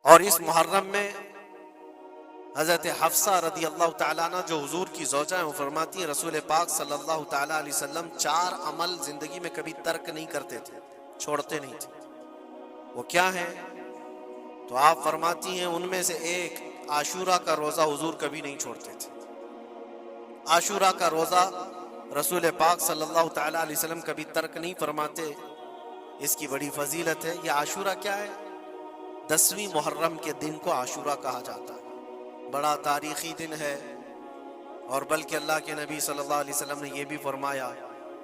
اور اس محرم میں حضرت حفصہ رضی اللہ تعالیٰ عنہ جو حضور کی زوجہ ہیں، وہ فرماتی ہیں رسول پاک صلی اللہ تعالیٰ علیہ وسلم 4 عمل زندگی میں کبھی ترک نہیں کرتے تھے، چھوڑتے نہیں تھے۔ وہ کیا ہیں؟ تو آپ فرماتی ہیں ان میں سے ایک عاشورہ کا روزہ حضور کبھی نہیں چھوڑتے تھے۔ عاشورہ کا روزہ رسول پاک صلی اللہ تعالیٰ علیہ وسلم کبھی ترک نہیں فرماتے، اس کی بڑی فضیلت ہے۔ یہ عاشورہ کیا ہے؟ 10ویں محرم کے دن کو عاشورہ کہا جاتا ہے، بڑا تاریخی دن ہے، اور بلکہ اللہ کے نبی صلی اللہ علیہ وسلم نے یہ بھی فرمایا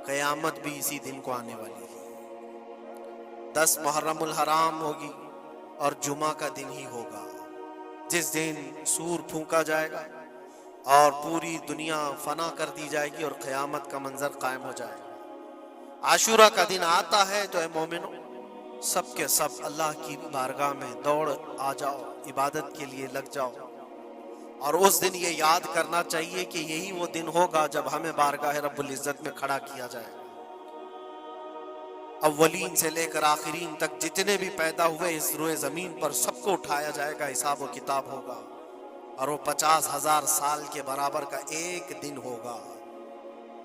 قیامت بھی اسی دن کو آنے والی ہے۔ 10 محرم الحرام ہوگی اور جمعہ کا دن ہی ہوگا، جس دن سور پھونکا جائے گا اور پوری دنیا فنا کر دی جائے گی اور قیامت کا منظر قائم ہو جائے گا۔ عاشورہ کا دن آتا ہے تو اے مومنو، سب کے سب اللہ کی بارگاہ میں دوڑ آ جاؤ، عبادت کے لیے لگ جاؤ، اور اس دن یہ یاد کرنا چاہیے کہ یہی وہ دن ہوگا جب ہمیں بارگاہ رب العزت میں کھڑا کیا جائے گا۔ اولین سے لے کر آخرین تک جتنے بھی پیدا ہوئے اس روئے زمین پر سب کو اٹھایا جائے گا، حساب و کتاب ہوگا، اور وہ 50,000 سال کے برابر کا ایک دن ہوگا۔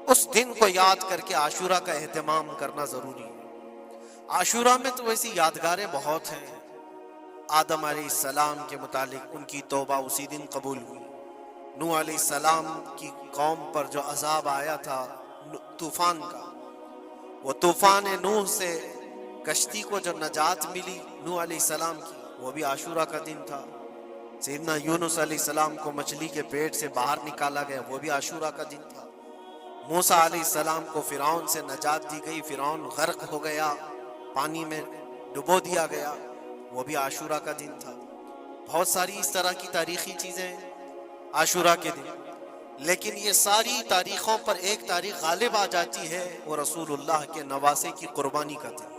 اس دن کو یاد کر کے عاشورہ کا اہتمام کرنا ضروری ہے۔ عاشورہ میں تو ویسی یادگاریں بہت ہیں۔ آدم علیہ السلام کے متعلق ان کی توبہ اسی دن قبول ہوئی۔ نوح علیہ السلام کی قوم پر جو عذاب آیا تھا طوفان کا، وہ طوفان نوح سے کشتی کو جو نجات ملی نوح علیہ السلام کی، وہ بھی عاشورہ کا دن تھا۔ سیدنا یونس علیہ السلام کو مچھلی کے پیٹ سے باہر نکالا گیا، وہ بھی عاشورہ کا دن تھا۔ موسیٰ علیہ السلام کو فرعون سے نجات دی گئی، فرعون غرق ہو گیا، پانی میں ڈبو دیا گیا، وہ بھی عاشورہ کا دن تھا۔ بہت ساری اس طرح کی تاریخی چیزیں ہیں عاشورہ کے دن، لیکن یہ ساری تاریخوں پر ایک تاریخ غالب آ جاتی ہے، وہ رسول اللہ کے نواسے کی قربانی کا دن۔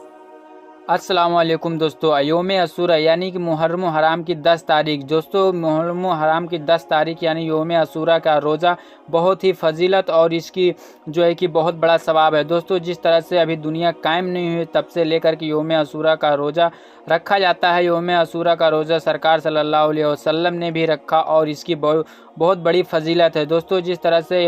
السلام علیکم دوستو، یوم عاشورہ یعنی کہ محرم الحرام کی 10 تاریخ دوستو، محرم الحرام کی 10 تاریخ یعنی یوم عاشورہ کا روزہ بہت ہی فضیلت اور اس کی جو ہے کہ بہت بڑا ثواب ہے دوستو۔ جس طرح سے ابھی دنیا قائم نہیں ہوئی تب سے لے کر کے یوم عاشورہ کا روزہ رکھا جاتا ہے۔ یوم عاشورہ کا روزہ سرکار صلی اللہ علیہ وسلم نے بھی رکھا اور اس کی بہت بڑی فضیلت ہے دوستو۔ جس طرح سے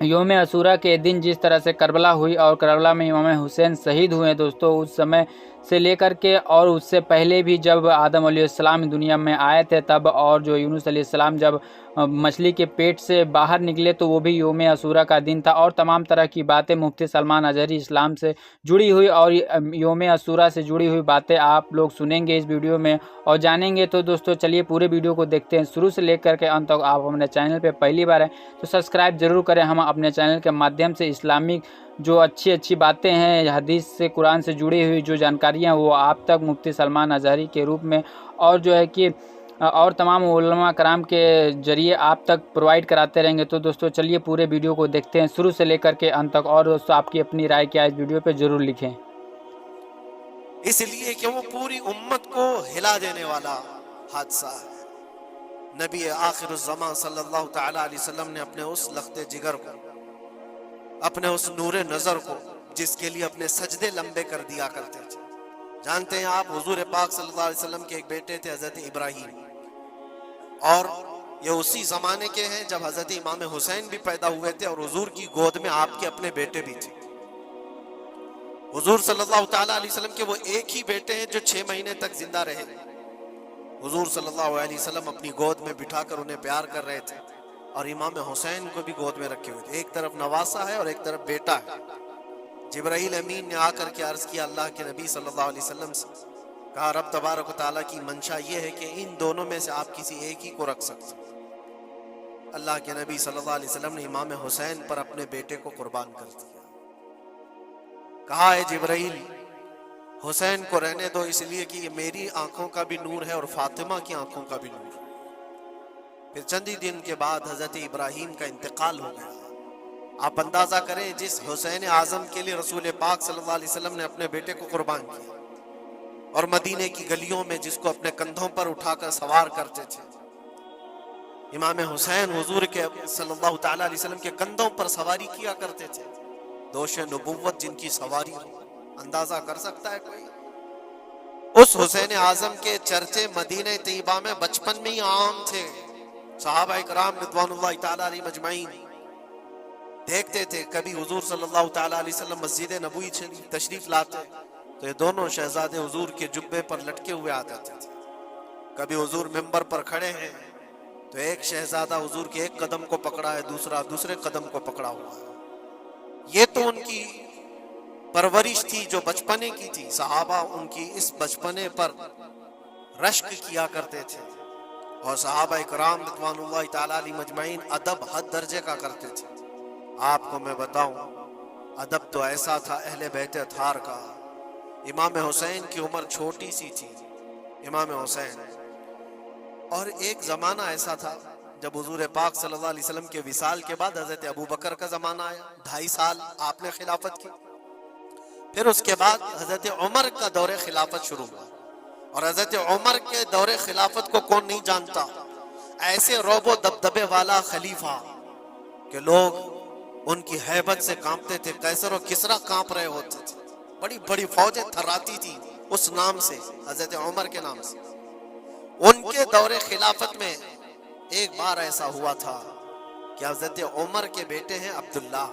یوم عاشورہ کے دن جس طرح سے کربلا ہوئی اور کربلا میں امام حسین شہید ہوئے دوستو، اس سمے سے لے کر کے اور اس سے پہلے بھی جب آدم علیہ السلام دنیا میں آئے تھے تب، اور جو یونس علیہ السلام جب مچھلی کے پیٹ سے باہر نکلے تو وہ بھی یوم عاشورہ کا دن تھا، اور تمام طرح کی باتیں مفتی سلمان اظہری اسلام سے جڑی ہوئی اور یوم عاشورہ سے جڑی ہوئی باتیں آپ لوگ سنیں گے اس ویڈیو میں اور جانیں گے۔ تو دوستو چلیے پورے ویڈیو کو دیکھتے ہیں شروع سے لے کر کے انت تک۔ آپ ہمارے چینل پہ پہلی بار ہیں تو سبسکرائب ضرور کریں۔ ہم اپنے چینل کے مادھیم سے اسلامک جو اچھی باتیں ہیں، حدیث سے قرآن سے جڑی ہوئی جو جانکاریاں وہ آپ تک مفتی سلمان اظہری کے روپ میں اور جو ہے کہ اور تمام علماء کرام کے ذریعے آپ تک پرووائڈ کراتے رہیں گے۔ تو دوستو چلیے پورے ویڈیو کو دیکھتے ہیں شروع سے لے کر کے انت تک، اور دوستو آپ کی اپنی رائے کیا ہے اس ویڈیو پہ ضرور لکھیں۔ اس لیے کہ وہ پوری امت کو ہلا دینے والا حادثہ ہے۔ نبی آخر الزمان صلی اللہ تعالیٰ علیہ وسلم نے اپنے اس لخت جگر کو، اپنے اس نور نظر کو، جس کے لیے اپنے سجدے لمبے کر دیا کرتے تھے، جانتے ہیں آپ حضور پاک صلی اللہ علیہ وسلم کے ایک بیٹے تھے حضرت ابراہیم، اور یہ اسی زمانے کے ہیں جب حضرت امام حسین بھی پیدا ہوئے تھے اور حضور کی گود میں آپ کے اپنے بیٹے بھی تھے۔ حضور صلی اللہ تعالیٰ علیہ وسلم کے وہ ایک ہی بیٹے ہیں جو 6 مہینے تک زندہ رہے۔ حضور صلی اللہ علیہ وسلم اپنی گود میں بٹھا کر انہیں پیار کر رہے تھے، اور امام حسین کو بھی گود میں رکھے ہوئے تھے۔ ایک طرف نواسا ہے اور ایک طرف بیٹا ہے۔ جبرائیل امین نے آ کر کے عرض کیا اللہ کے نبی صلی اللہ علیہ وسلم سے، کہا رب تبارک و تعالیٰ کی منشا یہ ہے کہ ان دونوں میں سے آپ کسی ایک ہی کو رکھ سکتے۔ اللہ کے نبی صلی اللہ علیہ وسلم نے امام حسین پر اپنے بیٹے کو قربان کر دیا۔ کہا ہے جبرائیل حسین کو رہنے دو، اس لیے کہ یہ میری آنکھوں کا بھی نور ہے اور فاطمہ کی آنکھوں کا بھی نور ہے۔ پھر چند ہی دن کے بعد حضرت ابراہیم کا انتقال ہو گیا۔ آپ اندازہ کریں جس حسین اعظم کے لیے رسول پاک صلی اللہ علیہ وسلم نے اپنے بیٹے کو قربان کیا، اور مدینے کی گلیوں میں جس کو اپنے کندھوں پر اٹھا کر سوار کرتے تھے، امام حسین حضور کے صلی اللہ تعالیٰ علیہ وسلم کے کندھوں پر سواری کیا کرتے تھے۔ دوش نبوت جن کی سواری ہو، اندازہ کر سکتا ہے کوئی؟ اس حسین اعظم کے چرچے مدینہ طیبہ میں بچپن میں ہی عام تھے. صحابہ اکرام رضوان اللہ تعالی علیہ مجمعین دیکھتے تھے کبھی حضور صلی اللہ تعالی علیہ وسلم مسجد نبوی تشریف لاتے تو یہ دونوں شہزادے حضور کے جبے پر لٹکے ہوئے آتے تھے. کبھی حضور ممبر پر کھڑے ہیں تو ایک شہزادہ حضور کے ایک قدم کو پکڑا ہے, دوسرا دوسرے قدم کو پکڑا ہوا ہے. یہ تو ان کی پرورش تھی جو بچپنے کی تھی. صحابہ ان کی اس بچپنے پر رشک کیا کرتے تھے اور صحابہ اکرام رضوان اللہ تعالی علیہ مجمعین ادب حد درجے کا کرتے تھے. آپ کو میں بتاؤں ادب تو ایسا تھا اہل بیت اطہار کا. امام حسین کی عمر چھوٹی سی تھی, امام حسین, اور ایک زمانہ ایسا تھا جب حضور پاک صلی اللہ علیہ وسلم کے وصال کے بعد حضرت ابو بکر کا زمانہ آیا, 2.5 سال آپ نے خلافت کی. پھر اس کے بعد حضرت عمر کا دور خلافت شروع ہوا, اور حضرت عمر کے دور خلافت کو کون نہیں جانتا. ایسے روب و دبدبے والا خلیفہ کہ لوگ ان کی ہیبت سے کانپتے تھے. قیصر و کسریٰ کانپ رہے ہوتے تھے, بڑی بڑی فوجیں تھراتی تھی اس نام سے, حضرت عمر کے نام سے. ان کے دور خلافت میں ایک بار ایسا ہوا تھا کہ حضرت عمر کے بیٹے ہیں عبداللہ,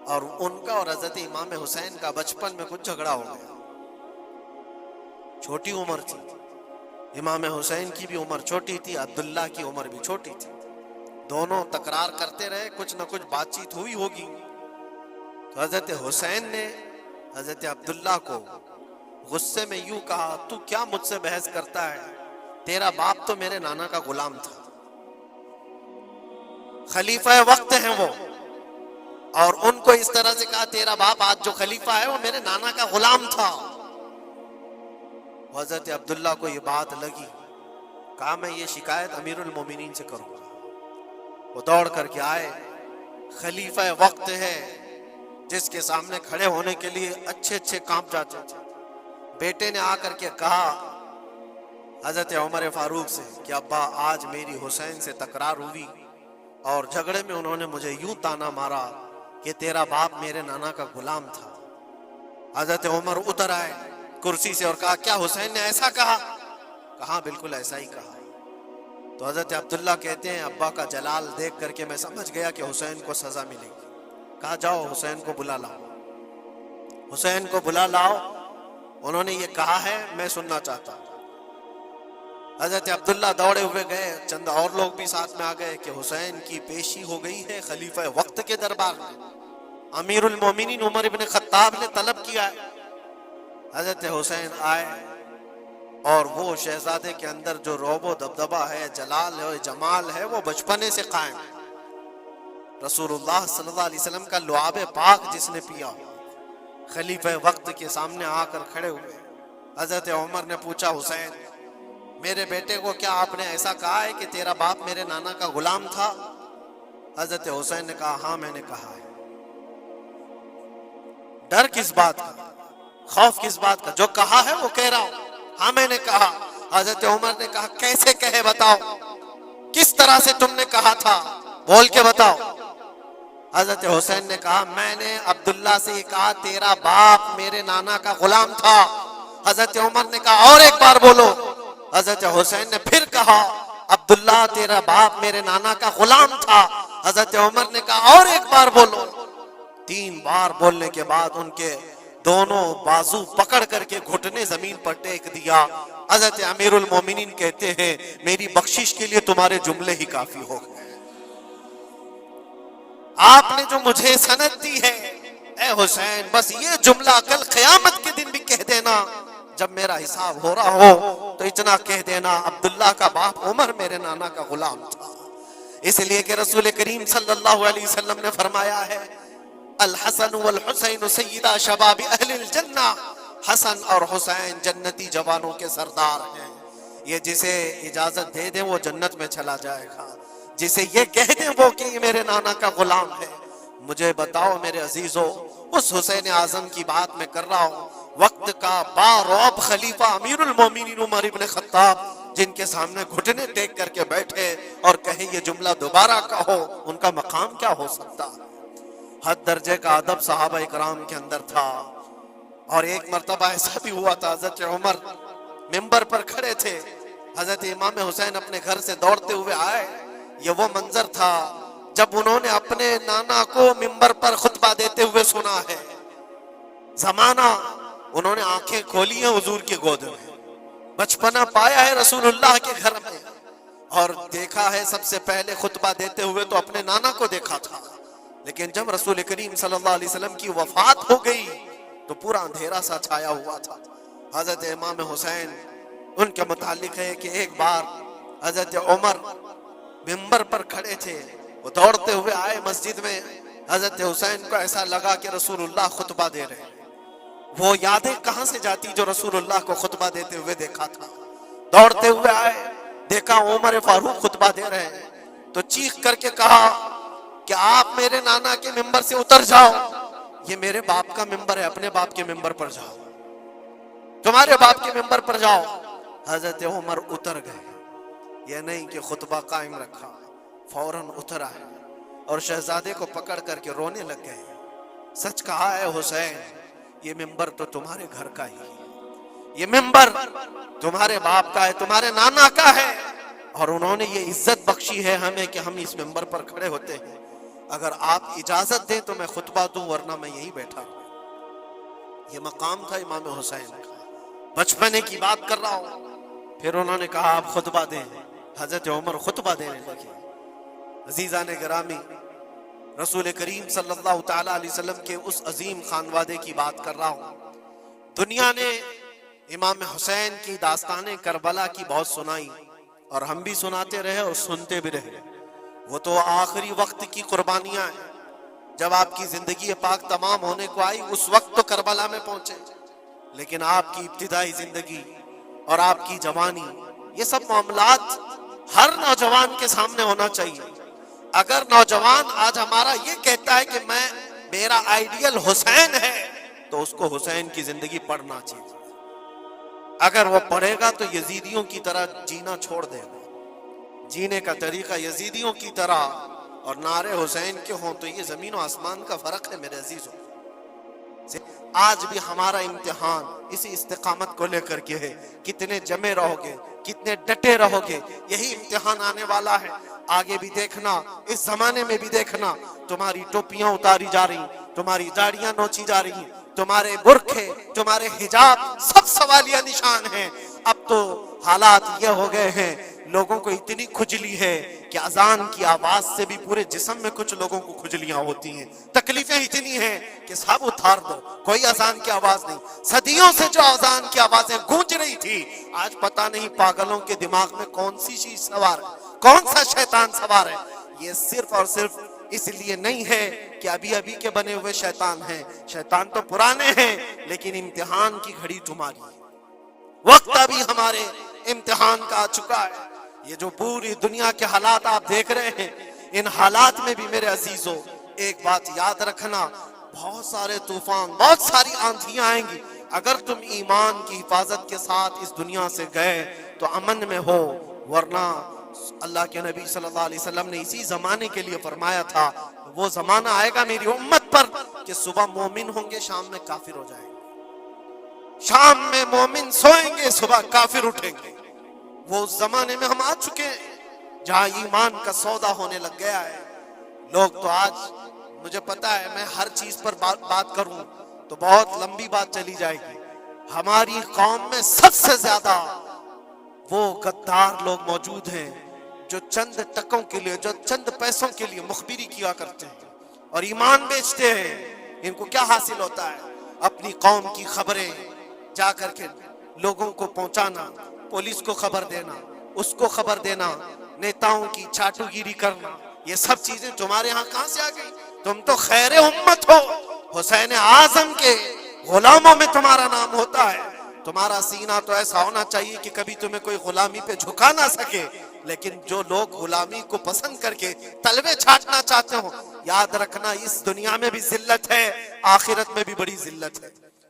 اور ان کا اور حضرت امام حسین کا بچپن میں کچھ جھگڑا ہو گیا. چھوٹی عمر تھی, امام حسین کی بھی عمر چھوٹی تھی, عبداللہ کی عمر بھی چھوٹی تھی. دونوں تکرار کرتے رہے, کچھ نہ کچھ بات چیت ہوئی ہوگی. تو حضرت حسین نے حضرت عبداللہ کو غصے میں یوں کہا, تو کیا مجھ سے بحث کرتا ہے, تیرا باپ تو میرے نانا کا غلام تھا, خلیفہ وقت ہیں وہ, اور ان کو اس طرح سے کہا تیرا باپ آج جو خلیفہ ہے وہ میرے نانا کا غلام تھا. حضرت عبداللہ کو یہ بات لگی, کہا میں یہ شکایت امیر المومنین سے کروں گا. وہ دوڑ کر کے آئے, خلیفہ وقت ہے جس کے سامنے کھڑے ہونے کے لیے اچھے اچھے کانپ جاتے تھے. بیٹے نے آ کر کے کہا حضرت عمر فاروق سے کہ ابا آج میری حسین سے تکرار ہوئی اور جھگڑے میں انہوں نے مجھے یوں تانا مارا کہ تیرا باپ میرے نانا کا غلام تھا. حضرت عمر اتر آئے کرسی سے اور کہا کیا حسین نے ایسا کہا؟ کہا بالکل ایسا ہی کہا. تو حضرت عبداللہ کہتے ہیں ابا کا جلال دیکھ کر کے میں سمجھ گیا کہ حسین کو سزا ملے گی. کہا جاؤ حسین کو بلا لاؤ. حسین کو بلا لاؤ, انہوں نے یہ کہا ہے میں سننا چاہتا ہوں. حضرت عبداللہ دوڑے ہوئے گئے, چند اور لوگ بھی ساتھ میں آ گئے کہ حسین کی پیشی ہو گئی ہے خلیفہ وقت کے دربار میں. امیر المومنین عمر ابن خطاب نے طلب کیا ہے. حضرت حسین آئے اور وہ شہزادے کے اندر جو روب و دبدبہ ہے, جلال ہے, جمال ہے, وہ بچپنے سے قائم ہے. رسول اللہ صلی اللہ علیہ وسلم کا لعاب پاک جس نے پیا, خلیفہ وقت کے سامنے آ کر کھڑے ہوئے. حضرت عمر نے پوچھا حسین میرے بیٹے کو کیا آپ نے ایسا کہا ہے کہ تیرا باپ میرے نانا کا غلام تھا؟ حضرت حسین نے کہا ہاں میں نے کہا ہے. ڈر کس بات کا, خوف کس بات کا, جو کہا ہے وہ کہہ رہا ہوں, ہاں میں نے کہا. حضرت عمر نے کہا کیسے کہے بتاؤ, کس طرح سے تم نے کہا تھا, بول کے بتاؤ. حضرت حسین نے کہا میں نے عبداللہ سے یہ کہا تیرا باپ میرے نانا کا غلام تھا. حضرت عمر نے کہا اور ایک بار بولو. حضرت حسین نے پھر کہا عبداللہ تیرا باپ میرے نانا کا غلام تھا. حضرت عمر نے کہا اور ایک بار بولو. 3 بار بولنے کے بعد ان کے دونوں بازو پکڑ کر کے گھٹنے زمین پر ٹیک دیا. حضرت امیر المومنین کہتے ہیں میری بخشش کے لیے تمہارے جملے ہی کافی ہو گئے. آپ نے جو مجھے سند دی ہے اے حسین, بس یہ جملہ کل قیامت کے دن بھی کہہ دینا جب میرا حساب ہو رہا ہو, تو اتنا کہہ دینا عبداللہ کا باپ عمر میرے نانا کا غلام تھا. اس لیے کہ رسول کریم صلی اللہ علیہ وسلم نے فرمایا ہے الحسن والحسین سیدہ شباب اہل الجنہ, حسن اور حسین جنتی جوانوں کے سردار ہیں. یہ جسے اجازت دے دیں وہ جنت میں چلا جائے گا, جسے یہ کہہ دیں وہ کہ یہ میرے نانا کا غلام ہے. مجھے بتاؤ میرے عزیزو, اس حسین اعظم کی بات میں کر رہا ہوں, وقت کا باروب خلیفہ امیر المومنین عمر ابن خطاب جن کے سامنے گھٹنے ٹیک کر کے بیٹھے اور کہے یہ جملہ دوبارہ کہو, ان کا مقام کیا ہو سکتا. حد درجے کا ادب صحابہ اکرام کے اندر تھا. اور ایک مرتبہ ایسا بھی ہوا تھا، حضرت عمر ممبر پر کھڑے تھے، حضرت امام حسین اپنے گھر سے دوڑتے ہوئے آئے. یہ وہ منظر تھا جب انہوں نے اپنے نانا کو ممبر پر خطبہ دیتے ہوئے سنا ہے. زمانہ انہوں نے آنکھیں کھولی ہیں حضور کی گود میں، بچپنا پایا ہے رسول اللہ کے گھر میں، اور دیکھا ہے سب سے پہلے خطبہ دیتے ہوئے تو اپنے نانا کو دیکھا تھا. لیکن جب رسول کریم صلی اللہ علیہ وسلم کی وفات ہو گئی تو پورا اندھیرا سا چھایا ہوا تھا. حضرت امام حسین ان کے متعلق ہے کہ ایک بار حضرت عمر ممبر پر کھڑے تھے، وہ دوڑتے ہوئے آئے مسجد میں. حضرت حسین کو ایسا لگا کہ رسول اللہ خطبہ دے رہے ہیں. وہ یادیں کہاں سے جاتی جو رسول اللہ کو خطبہ دیتے ہوئے دیکھا تھا. دوڑتے ہوئے آئے، دیکھا عمر فاروق خطبہ دے رہے ہیں تو چیخ کر کے کہا کہ آپ میرے نانا کے ممبر سے اتر جاؤ، یہ میرے باپ کا ممبر ہے، اپنے باپ کے ممبر پر جاؤ، تمہارے باپ کے ممبر پر جاؤ. حضرت عمر اتر گئے، یہ نہیں کہ خطبہ قائم رکھا، فوراً اتر آئے اور شہزادے کو پکڑ کر کے رونے لگ گئے. سچ کہا ہے حسین، یہ ممبر تو تمہارے گھر کا ہی ہے، یہ ممبر تمہارے باپ کا ہے، تمہارے نانا کا ہے، اور انہوں نے یہ عزت بخشی ہے ہمیں کہ ہم اس ممبر پر کھڑے ہوتے ہیں. اگر آپ اجازت دیں تو میں خطبہ دوں، ورنہ میں یہی بیٹھا ہوں. یہ مقام تھا امام حسین کا. بچپنے کی بات کر رہا ہوں. پھر انہوں نے کہا آپ خطبہ دیں. حضرت عمر خطبہ دینے لگے. عزیزان گرامی، رسول کریم صلی اللہ تعالی علیہ وسلم کے اس عظیم خانوادے کی بات کر رہا ہوں. دنیا نے امام حسین کی داستان کربلا کی بہت سنائی، اور ہم بھی سناتے رہے اور سنتے بھی رہے. وہ تو آخری وقت کی قربانیاں ہیں. جب آپ کی زندگی پاک تمام ہونے کو آئی اس وقت تو کربلا میں پہنچے، لیکن آپ کی ابتدائی زندگی اور آپ کی جوانی، یہ سب معاملات ہر نوجوان کے سامنے ہونا چاہیے. اگر نوجوان آج ہمارا یہ کہتا ہے کہ میرا آئیڈیل حسین ہے، تو اس کو حسین کی زندگی پڑھنا چاہیے. اگر وہ پڑھے گا تو یزیدیوں کی طرح جینا چھوڑ دے گا. جینے کا طریقہ یزیدیوں کی طرح اور نعرے حسین کے ہوں تو یہ زمین و آسمان کا فرق ہے میرے عزیزوں. آج بھی ہمارا امتحان اسی استقامت کو لے کر کے ہے. کتنے جمے رہو گے، کتنے ڈٹے رہو گے، یہی امتحان آنے والا ہے. آگے بھی دیکھنا، اس زمانے میں بھی دیکھنا، تمہاری ٹوپیاں اتاری جا رہی، تمہاری داڑیاں نوچی جا رہی، تمہارے برقعے، تمہارے حجاب سب سوالیہ نشان ہیں. اب تو حالات یہ ہو گئے ہیں، لوگوں کو اتنی کھجلی ہے کہ اذان کی آواز سے بھی پورے جسم میں کچھ لوگوں کو کھجلیاں ہوتی ہیں. تکلیفیں اتنی ہیں کہ سب اتار دو، کوئی اذان کی آواز نہیں. صدیوں سے جو اذان کی آوازیں گونج رہی تھی، آج پتہ نہیں پاگلوں کے دماغ میں کون سی چیز سوار ہے، کون سا شیطان سوار ہے. یہ صرف اور صرف اس لیے نہیں ہے کہ ابھی کے بنے ہوئے شیطان ہیں. شیطان تو پرانے ہیں، لیکن امتحان کی گھڑی تمہاری ہے. وقت ابھی ہمارے امتحان کا آ چکا ہے. یہ جو پوری دنیا کے حالات آپ دیکھ رہے ہیں، ان حالات میں بھی میرے عزیزوں ایک بات یاد رکھنا، بہت سارے طوفان، بہت ساری آندھیاں آئیں گی. اگر تم ایمان کی حفاظت کے ساتھ اس دنیا سے گئے تو امن میں ہو، ورنہ اللہ کے نبی صلی اللہ علیہ وسلم نے اسی زمانے کے لیے فرمایا تھا، وہ زمانہ آئے گا میری امت پر کہ صبح مومن ہوں گے، شام میں کافر ہو جائیں گے. شام میں مومن سوئیں گے، صبح کافر اٹھیں گے. وہ اس زمانے میں ہم آ چکے ہیں جہاں ایمان کا سودا ہونے لگ گیا ہے. لوگ تو آج، مجھے پتا ہے میں ہر چیز پر بات کروں تو بہت لمبی بات چلی جائے گی. ہماری قوم میں سب سے زیادہ وہ غدار لوگ موجود ہیں جو چند ٹکوں کے لیے، جو چند پیسوں کے لیے مخبری کیا کرتے ہیں اور ایمان بیچتے ہیں. ان کو کیا حاصل ہوتا ہے؟ اپنی قوم کی خبریں جا کر کے لوگوں کو پہنچانا، پولیس کو خبر دینا، اس کو خبر دینا، نیتاؤں کی چاٹو گیری کرنا. یہ سب چیزیں تمہارے ہاں کہاں سے آ گئی؟ تم تو خیر امت ہو. حسین اعظم کے غلاموں میں تمہارا نام ہوتا ہے. تمہارا سینہ تو ایسا ہونا چاہیے کہ کبھی تمہیں کوئی غلامی پہ جھکا نہ سکے. لیکن جو لوگ غلامی کو پسند کر کے تلوے چھاٹنا چاہتے ہو، یاد رکھنا اس دنیا میں بھی ذلت ہے، آخرت میں بھی بڑی ذلت ہے.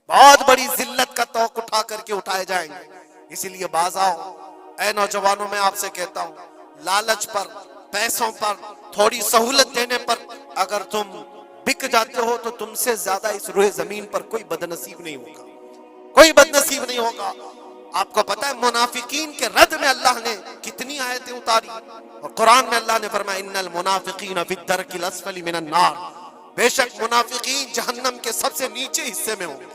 بہت بڑی ذلت کا توق اٹھا کر کے اٹھائے جائیں گے. اسی لیے باز آؤ اے نوجوانوں، میں آپ سے کہتا ہوں، لالچ پر، پیسوں پر، تھوڑی سہولت دینے پر اگر تم بک جاتے ہو تو تم سے زیادہ اس روئے زمین پر کوئی بدنصیب نہیں ہوگا. کوئی بدنصیب نہیں ہوگا۔ آپ کو پتا ہے منافقین کے رد میں اللہ نے کتنی آیتیں اتاری، اور قرآن میں اللہ نے فرمایا ان المنافقین فی الدرک الاسفل من النار، بے شک منافقین جہنم کے سب سے نیچے حصے میں ہوں گے،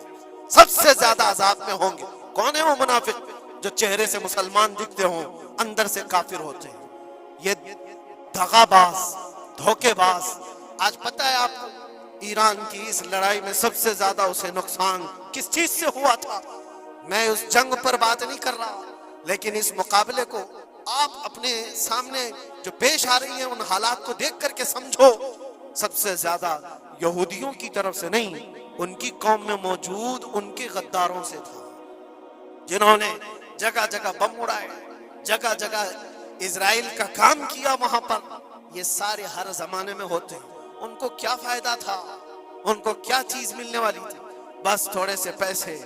سب سے زیادہ عذاب میں ہوں گے۔ کون ہے وہ منافق؟ جو چہرے سے مسلمان دکھتے ہوں اندر سے کافر ہوتے ہیں، یہ دغا باز، دھوکے باز۔ آج پتہ ہے آپ کو ایران کی اس لڑائی میں سب سے زیادہ اسے نقصان کس چیز سے ہوا تھا؟ میں اس جنگ پر بات نہیں کر رہا، لیکن اس مقابلے کو آپ اپنے سامنے جو پیش آ رہی ہیں ان حالات کو دیکھ کر کے سمجھو۔ سب سے زیادہ یہودیوں کی طرف سے نہیں، ان کی قوم میں موجود ان کے غداروں سے تھا، جنہوں نے جگہ جگہ بم اڑائے، جگہ جگہ اسرائیل کا کام کیا وہاں پر۔ یہ سارے ہر زمانے میں ہوتے ہیں۔ ان کو کیا فائدہ تھا؟ ان کو کیا چیز ملنے والی تھی؟ بس تھوڑے سے پیسے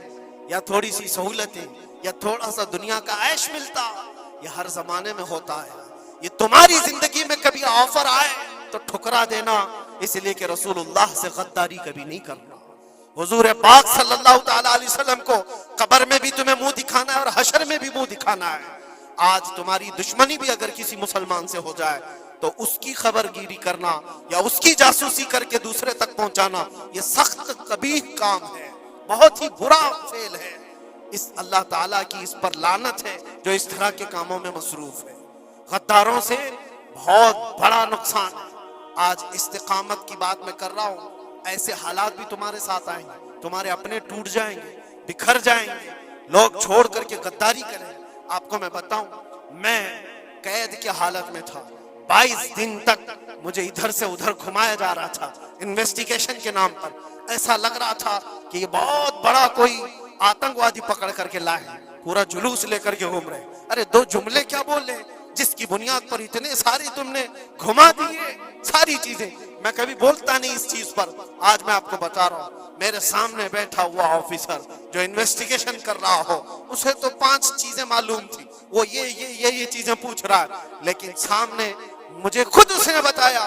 یا تھوڑی سی سہولتیں یا تھوڑا سا دنیا کا عیش ملتا۔ یہ ہر زمانے میں ہوتا ہے۔ یہ تمہاری زندگی میں کبھی آفر آئے تو ٹھکرا دینا، اس لیے کہ رسول اللہ سے غداری کبھی نہیں کرنا۔ حضور پاک صلی اللہ تعالی علیہ وسلم کو قبر میں بھی تمہیں منہ دکھانا ہے اور حشر میں بھی منہ دکھانا ہے۔ آج تمہاری دشمنی بھی اگر کسی مسلمان سے ہو جائے تو اس کی خبر گیری کرنا یا اس کی جاسوسی کر کے دوسرے تک پہنچانا، یہ سخت قبیح کام ہے، بہت ہی برا فعل ہے۔ اس اللہ تعالیٰ کی اس پر لعنت ہے جو اس طرح کے کاموں میں مصروف ہے۔ غداروں سے بہت بڑا نقصان ہے۔ آج استقامت کی بات میں کر رہا ہوں، ایسے حالات بھی تمہارے ساتھ آئیں گے، تمہارے اپنے ٹوٹ جائیں گے، بکھر جائیں گے، لوگ چھوڑ کر کے غداری کریں۔ آپ کو میں بتاؤں، میں قید کی حالت میں تھا، 22 دن تک مجھے ادھر سے ادھر گھمایا جا رہا تھا انویسٹیگیشن کے نام پر۔ ایسا لگ رہا تھا کہ یہ بہت بڑا کوئی آتنکوادی پکڑ کر کے لائے، پورا جلوس لے کر کے گھوم رہے۔ ارے دو جملے کیا بولے جس کی بنیاد پر اتنے ساری تم نے گھما دیے ساری چیزیں۔ میں کبھی بولتا نہیں اس چیز پر، آج میں آپ کو بتا رہا ہوں۔ میرے سامنے بیٹھا ہوا آفیسر جو انویسٹیگیشن کر رہا ہو، اسے تو 5 چیزیں معلوم تھی، وہ یہ چیزیں پوچھ رہا ہے، لیکن سامنے مجھے خود اس نے بتایا۔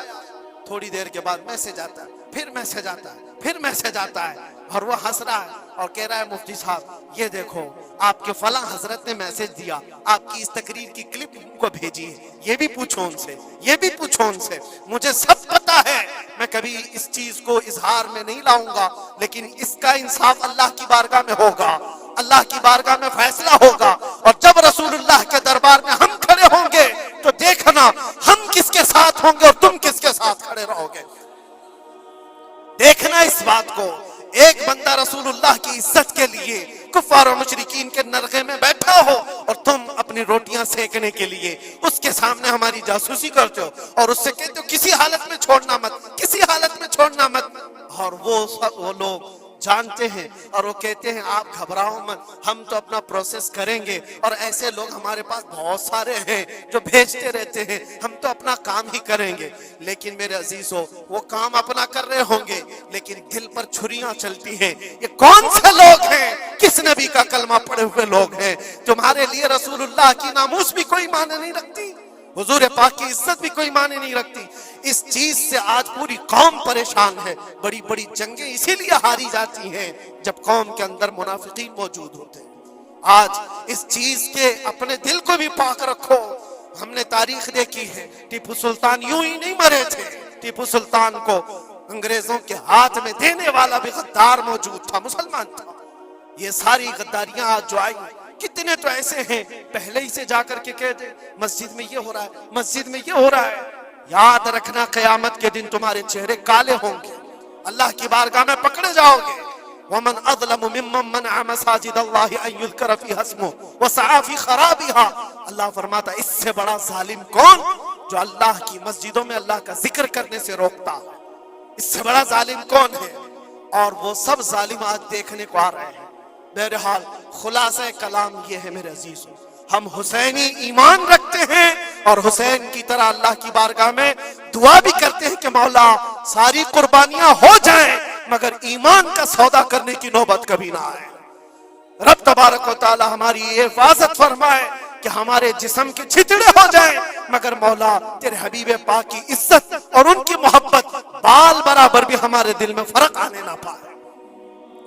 تھوڑی دیر کے بعد میسج آتا ہے، پھر میسج آتا ہے، پھر میسج آتا ہے، اور وہ ہنس رہا ہے اور کہہ رہا ہے مفتی صاحب یہ دیکھو آپ کے فلاں حضرت نے میسج دیا، آپ کی اس تقریر کی کلپ کو بھیجی ہے، یہ بھی پوچھو ان سے، یہ بھی پوچھو ان سے۔ مجھے سب پتا ہے، میں کبھی اس چیز کو اظہار میں نہیں لاؤں گا، لیکن اس کا انصاف اللہ کی بارگاہ میں ہوگا، اللہ کی بارگاہ میں فیصلہ ہوگا۔ اور جب رسول اللہ کے دربار میں ہم کھڑے ہوں گے تو دیکھنا ہم کس کے ساتھ ہوں گے اور تم کس کے ساتھ کھڑے رہو گے۔ دیکھنا اس بات کو، ایک بندہ رسول اللہ کی عزت کے لیے کفار و مشرکین کے نرغے میں بیٹھا ہو اور تم اپنی روٹیاں سیکنے کے لیے اس کے سامنے ہماری جاسوسی کرتے ہو اور اس سے کہتے ہو کسی حالت میں چھوڑنا مت، کسی حالت میں چھوڑنا مت۔ اور وہ لوگ جانتے ہیں اور وہ کہتے ہیں آپ گھبراؤ مت، ہم تو اپنا پروسیس کریں گے، اور ایسے لوگ ہمارے پاس بہت سارے ہیں جو بھیجتے رہتے ہیں، ہم تو اپنا کام ہی کریں گے۔ لیکن میرے عزیزو، وہ کام اپنا کر رہے ہوں گے لیکن دل پر چھریاں چلتی ہیں۔ یہ کون سے لوگ ہیں؟ کس نبی کا کلمہ پڑھے ہوئے لوگ ہیں؟ تمہارے لیے رسول اللہ کی ناموس بھی کوئی معنی نہیں رکھتی، حضور پاک کی عزت بھی کوئی معنی نہیں رکھتی۔ اس چیز سے آج پوری قوم پریشان ہے۔ بڑی بڑی جنگیں اسی لیے ہاری جاتی ہیں جب قوم کے اندر منافقین موجود ہوتے ہیں۔ آج اس چیز کے اپنے دل کو بھی پاک رکھو۔ ہم نے تاریخ دیکھی ہے، ٹیپو سلطان یوں ہی نہیں مرے تھے، ٹیپو سلطان کو انگریزوں کے ہاتھ میں دینے والا بھی غدار موجود تھا، مسلمان تھا۔ یہ ساری غداریاں آج جو آئی، کتنے تو ایسے ہیں پہلے ہی سے جا کر کے کہہ دیں مسجد میں یہ ہو رہا ہے، مسجد میں یہ ہو رہا ہے۔ یاد رکھنا قیامت کے دن تمہارے چہرے کالے ہوں گے، اللہ کی بارگاہ میں پکڑے جاؤ گے۔ وَمَنْ أَظْلَمُ مِمَّنْ مَنَعَ مَسَاجِدَ اللَّهِ أَنْ يُذْكَرَ فِيهَا اسْمُهُ وَسَعَىٰ فِي خَرَابِهَا۔ اللہ فرماتا ہے اس سے بڑا ظالم کون جو اللہ کی مسجدوں میں اللہ کا ذکر کرنے سے روکتا ہے؟ اس سے بڑا ظالم کون ہے؟ اور وہ سب ظالم آج دیکھنے کو آ رہے ہیں۔ بہرحال خلاصہ کلام یہ ہے میرے عزیزوں، ہم حسینی ایمان رکھتے ہیں اور حسین کی طرح اللہ کی بارگاہ میں دعا بھی کرتے ہیں کہ مولا ساری قربانیاں ہو جائیں مگر ایمان کا سودا کرنے کی نوبت کبھی نہ آئے۔ رب تبارک و تعالی ہماری یہ حفاظت فرمائے کہ ہمارے جسم کے چھتڑے ہو جائیں مگر مولا تیرے حبیب پاک کی عزت اور ان کی محبت بال برابر بھی ہمارے دل میں فرق آنے نہ پائے۔